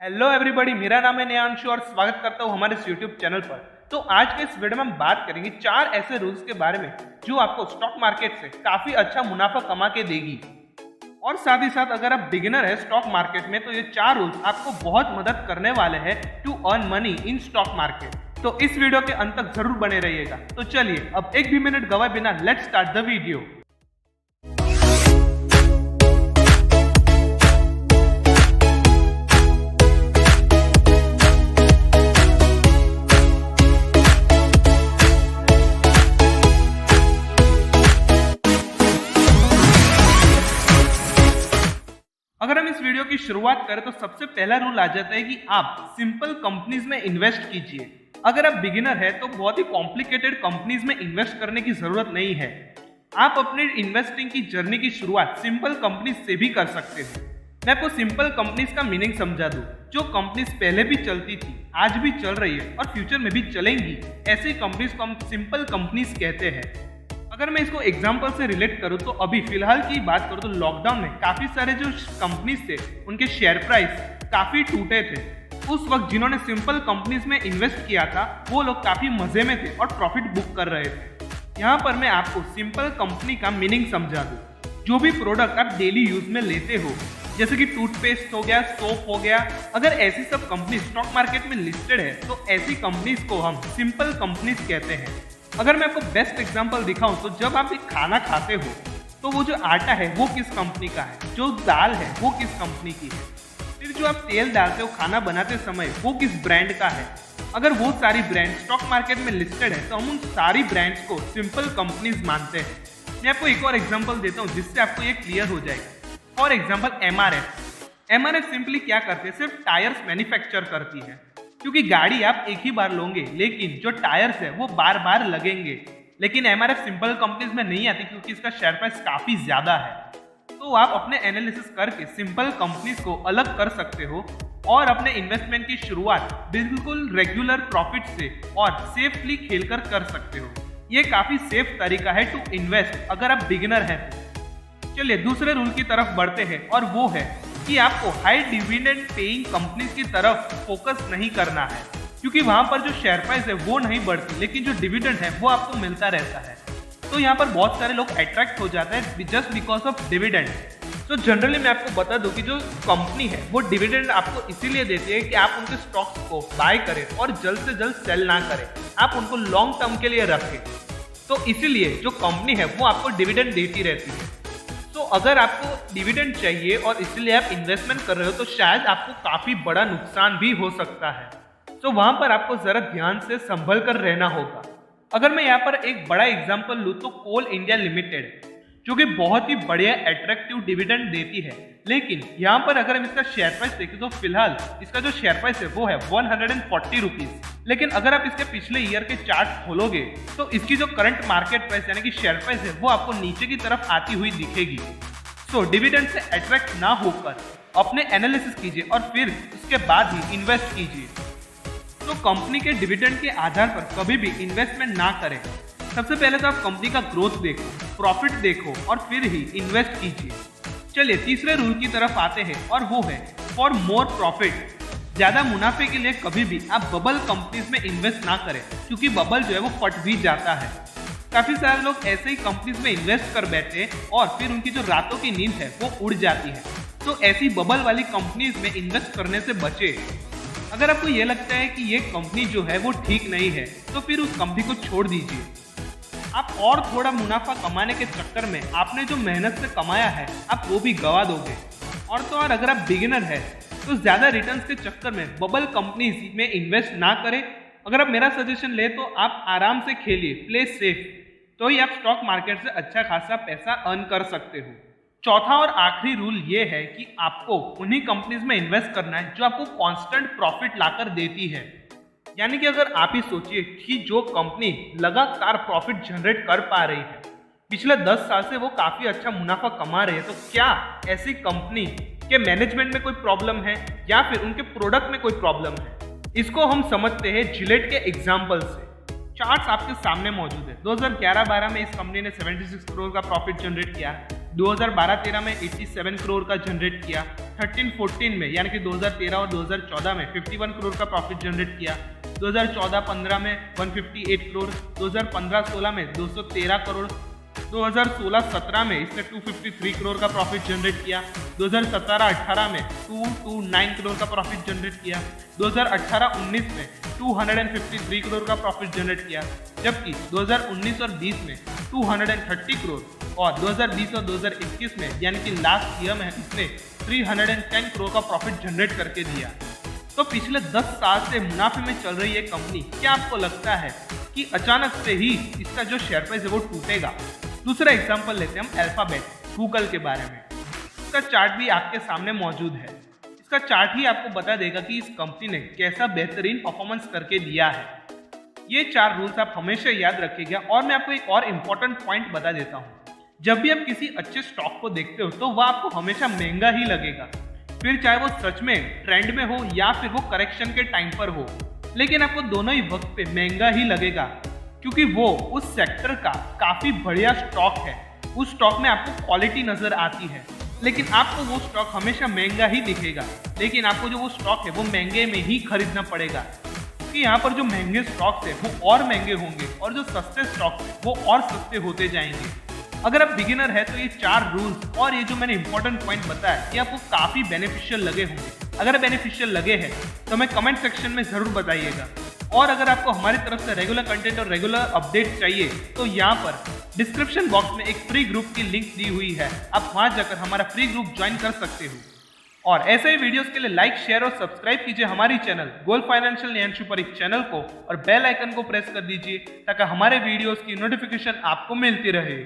Hello everybody, मेरा नाम है नेहांशु और स्वागत करता हूँ हमारे इस यूट्यूब चैनल पर। तो आज के इस वीडियो में हम बात करेंगे 4 ऐसे रूल्स के बारे में जो आपको स्टॉक मार्केट से काफी अच्छा मुनाफा कमा के देगी। और साथ ही साथ अगर आप बिगिनर है स्टॉक मार्केट में तो ये 4 रूल्स आपको बहुत मदद करने वाले हैं to earn money in stock market. तो इस वीडियो के अंत तक जरूर बने रहिएगा। तो चलिए अब एक भी मिनट गवाए बिना लेट्स स्टार्ट द वीडियो। अगर हम इस वीडियो की शुरुआत करें तो सबसे पहला रूल आ जाता है कि आप सिंपल कंपनीज में इन्वेस्ट कीजिए। अगर आप बिगिनर है तो बहुत ही कॉम्प्लिकेटेड कंपनीज में इन्वेस्ट करने की जरूरत नहीं है। आप अपने इन्वेस्टिंग की जर्नी की शुरुआत सिंपल कंपनीज से भी कर सकते हो। मैं आपको सिंपल कंपनीज का मीनिंग समझा दूं। जो कंपनीज पहले भी चलती थी, आज भी चल रही है और फ्यूचर में भी चलेंगी, ऐसी कंपनीज को हम सिंपल कंपनीज कहते हैं। अगर मैं इसको एग्जांपल से रिलेट करूं तो अभी फिलहाल की बात करूं तो लॉकडाउन में काफी सारे जो कंपनीज थे उनके शेयर प्राइस काफी टूटे थे। उस वक्त जिन्होंने सिंपल कंपनीज में इन्वेस्ट किया था वो लोग काफी मजे में थे और प्रॉफिट बुक कर रहे थे। यहाँ पर मैं आपको सिंपल कंपनी का मीनिंग समझा दूं। जो भी प्रोडक्ट आप डेली यूज में लेते हो जैसे कि टूथपेस्ट हो गया, सोप हो गया, अगर ऐसी सब कंपनी स्टॉक मार्केट में लिस्टेड है तो ऐसी कंपनीज को हम सिंपल कंपनीज कहते हैं। अगर मैं आपको बेस्ट एग्जांपल दिखाऊं तो जब आप एक खाना खाते हो तो वो जो आटा है वो किस कंपनी का है, जो दाल है वो किस कंपनी की है, फिर जो आप तेल डालते हो खाना बनाते समय वो किस ब्रांड का है। अगर वो सारी ब्रांड स्टॉक मार्केट में लिस्टेड है तो हम उन सारी ब्रांड्स को सिंपल कंपनीज मानते हैं। मैं आपको एक और एग्जाम्पल देता हूँ जिससे आपको ये क्लियर हो जाएगा। फॉर एग्जाम्पल एमआरएफ सिंपली क्या करते हैं, सिर्फ टायर्स मैन्युफैक्चर करती है। क्योंकि गाड़ी आप एक ही बार लोगे लेकिन जो टायर्स है वो बार बार लगेंगे। लेकिन एमआरएफ सिंपल कंपनीज में नहीं आती क्योंकि इसका शेयर प्राइस काफी ज्यादा है। तो आप अपने एनालिसिस करके सिंपल कंपनीज को अलग कर सकते हो और अपने इन्वेस्टमेंट की शुरुआत बिल्कुल रेगुलर प्रॉफिट से और सेफली खेलकर कर सकते हो। ये काफी सेफ तरीका है टू इन्वेस्ट अगर आप बिगिनर हैं तो। चलिए दूसरे रूल की तरफ बढ़ते हैं और वो है कि आपको हाई डिविडेंड पेइंग कंपनीज की तरफ फोकस नहीं करना है। क्योंकि वहां पर जो शेयर प्राइस है वो नहीं बढ़ती लेकिन जो डिविडेंड है वो आपको मिलता रहता है। तो यहाँ पर बहुत सारे लोग अट्रैक्ट हो जाते हैं जस्ट बिकॉज ऑफ डिविडेंड। तो जनरली मैं आपको बता दूं कि जो कंपनी है वो डिविडेंड आपको इसीलिए देती है कि आप उनके स्टॉक्स को बाय करें और जल्द से जल्द सेल ना करें, आप उनको लॉन्ग टर्म के लिए रखें। तो इसीलिए जो कंपनी है वो आपको डिविडेंड देती रहती है। तो अगर आपको डिविडेंड चाहिए और इसलिए आप इन्वेस्टमेंट कर रहे हो तो शायद आपको काफी बड़ा नुकसान भी हो सकता है। तो वहां पर आपको जरा ध्यान से संभल कर रहना होगा। अगर मैं यहाँ पर एक बड़ा एग्जांपल लूँ तो कोल इंडिया लिमिटेड जो कि बहुत ही बढ़िया अट्रैक्टिव डिविडेंड देती है। लेकिन यहाँ पर अगर हम इसका शेयर प्राइस देखें तो फिलहाल इसका जो शेयर प्राइस है वो है 140 रुपीज। लेकिन अगर आप इसके पिछले ईयर के चार्ट खोलोगे तो इसकी जो करंट मार्केट प्राइस यानी कि शेयर प्राइस है वो आपको नीचे की तरफ आती हुई दिखेगी। सो डिविडेंड से अट्रैक्ट ना होकर अपने एनालिसिस कीजिए और फिर उसके बाद ही इन्वेस्ट कीजिए। तो कंपनी के डिविडेंड के आधार पर कभी भी इन्वेस्टमेंट ना करें। सबसे पहले तो आप कंपनी का ग्रोथ देखो, प्रॉफिट देखो और फिर ही इन्वेस्ट कीजिए। चलिए तीसरे रूल की तरफ आते हैं और वो है फॉर मोर प्रॉफिट। ज्यादा मुनाफे के लिए कभी भी आप बबल कंपनीज में इन्वेस्ट ना करें क्योंकि बबल जो है वो फट भी जाता है। काफी सारे लोग ऐसे ही कंपनीज में इन्वेस्ट कर बैठे और फिर उनकी जो रातों की नींद है वो उड़ जाती है। तो ऐसी बबल वाली कंपनीज में इन्वेस्ट करने से बचे। अगर आपको ये लगता है कि ये कंपनी जो है वो ठीक नहीं है तो फिर उस कंपनी को छोड़ दीजिए। आप और थोड़ा मुनाफा कमाने के चक्कर में आपने जो मेहनत से कमाया है आप वो भी गवा दोगे। और तो और अगर आप बिगिनर है तो ज्यादा रिटर्न्स के चक्कर में बबल कंपनीज में इन्वेस्ट ना करें। अगर आप मेरा सजेशन ले तो आप आराम से खेलिए, प्ले सेफ, तो ही आप स्टॉक मार्केट से अच्छा खासा पैसा अर्न कर सकते हो। चौथा और आखिरी रूल ये है कि आपको उन्हीं कंपनीज में इन्वेस्ट करना है जो आपको कांस्टेंट प्रॉफिट लाकर देती है। यानी कि अगर आप ही सोचिए कि जो कंपनी लगातार प्रॉफिट जनरेट कर पा रही है, पिछले 10 साल से वो काफी अच्छा मुनाफा कमा रही है, तो क्या ऐसी कंपनी के मैनेजमेंट में कोई प्रॉब्लम है या फिर उनके प्रोडक्ट में कोई प्रॉब्लम है? इसको हम समझते हैं जिलेट के एग्जाम्पल से। चार्ट्स आपके सामने मौजूद है। 2011-12 में इस कंपनी ने 76 करोड़ का प्रॉफिट जनरेट किया। 2012-13 में 87 करोड़ का जनरेट किया, 13-14 में यानी कि 2013 और 2014 में 51 करोड़ का प्रॉफिट जनरेट किया, 2014-15 में 158 करोड़, 2015-16 में 213 करोड़, 2016-17 में इसने 253 करोड़ का प्रॉफिट जनरेट किया, 2017-18 में 229 करोड़ का प्रॉफिट जनरेट किया, 2018-19 में 253 करोड़ का प्रॉफिट जनरेट किया, जबकि 2019 और 20 में 230 करोड़ और 2020 और 2021 में यानी कि लास्ट ईयर में इसने 310 करोड़ का प्रॉफिट जनरेट करके दिया। तो पिछले 10 साल से मुनाफे में चल रही ये कंपनी, क्या आपको लगता है कि अचानक से ही इसका जो शेयर प्राइस है वो टूटेगा? दूसरा एग्जांपल लेते हैं हम अल्फाबेट, गूगल के बारे में। इसका चार्ट भी आपके सामने मौजूद है। इसका चार्ट ही आपको बता देगा कि इस कंपनी ने कैसा बेहतरीन परफॉर्मेंस करके दिया है। ये 4 रूल्स आप हमेशा याद रखिएगा। और मैं आपको एक और इम्पोर्टेंट पॉइंट बता देता हूँ, जब भी आप किसी अच्छे स्टॉक को देखते हो तो वह आपको हमेशा महंगा ही लगेगा, फिर चाहे वो सच में ट्रेंड में हो या फिर वो करेक्शन के टाइम पर हो, लेकिन आपको दोनों ही वक्त पे महंगा ही लगेगा, क्योंकि वो उस सेक्टर का काफी बढ़िया स्टॉक है। उस स्टॉक में आपको क्वालिटी नजर आती है, लेकिन आपको वो स्टॉक हमेशा महंगा ही दिखेगा, लेकिन आपको जो वो स्टॉक है वो महंगे में ही खरीदना पड़ेगा, क्योंकि यहाँ पर जो महंगे स्टॉक्स है वो और महंगे होंगे और जो सस्ते स्टॉक्स है वो और सस्ते होते जाएंगे। अगर आप बिगिनर है तो ये 4 रूल्स और ये जो मैंने इंपॉर्टेंट पॉइंट बताया ये आपको काफी बेनिफिशियल लगे होंगे। अगर बेनिफिशियल लगे हैं तो हमें कमेंट सेक्शन में जरूर बताइएगा। और अगर आपको हमारी तरफ से रेगुलर कंटेंट और रेगुलर अपडेट चाहिए तो यहाँ पर डिस्क्रिप्शन बॉक्स में एक फ्री ग्रुप की लिंक दी हुई है, आप वहां जाकर हमारा फ्री ग्रुप ज्वाइन कर सकते हो। और ऐसे ही वीडियोस के लिए लाइक, शेयर और सब्सक्राइब कीजिए हमारी चैनल गोल्ड फाइनेंशियल यानी सुपरिक चैनल को, और बेल आइकन को प्रेस कर दीजिए ताकि हमारे वीडियोस की नोटिफिकेशन आपको मिलती रहे।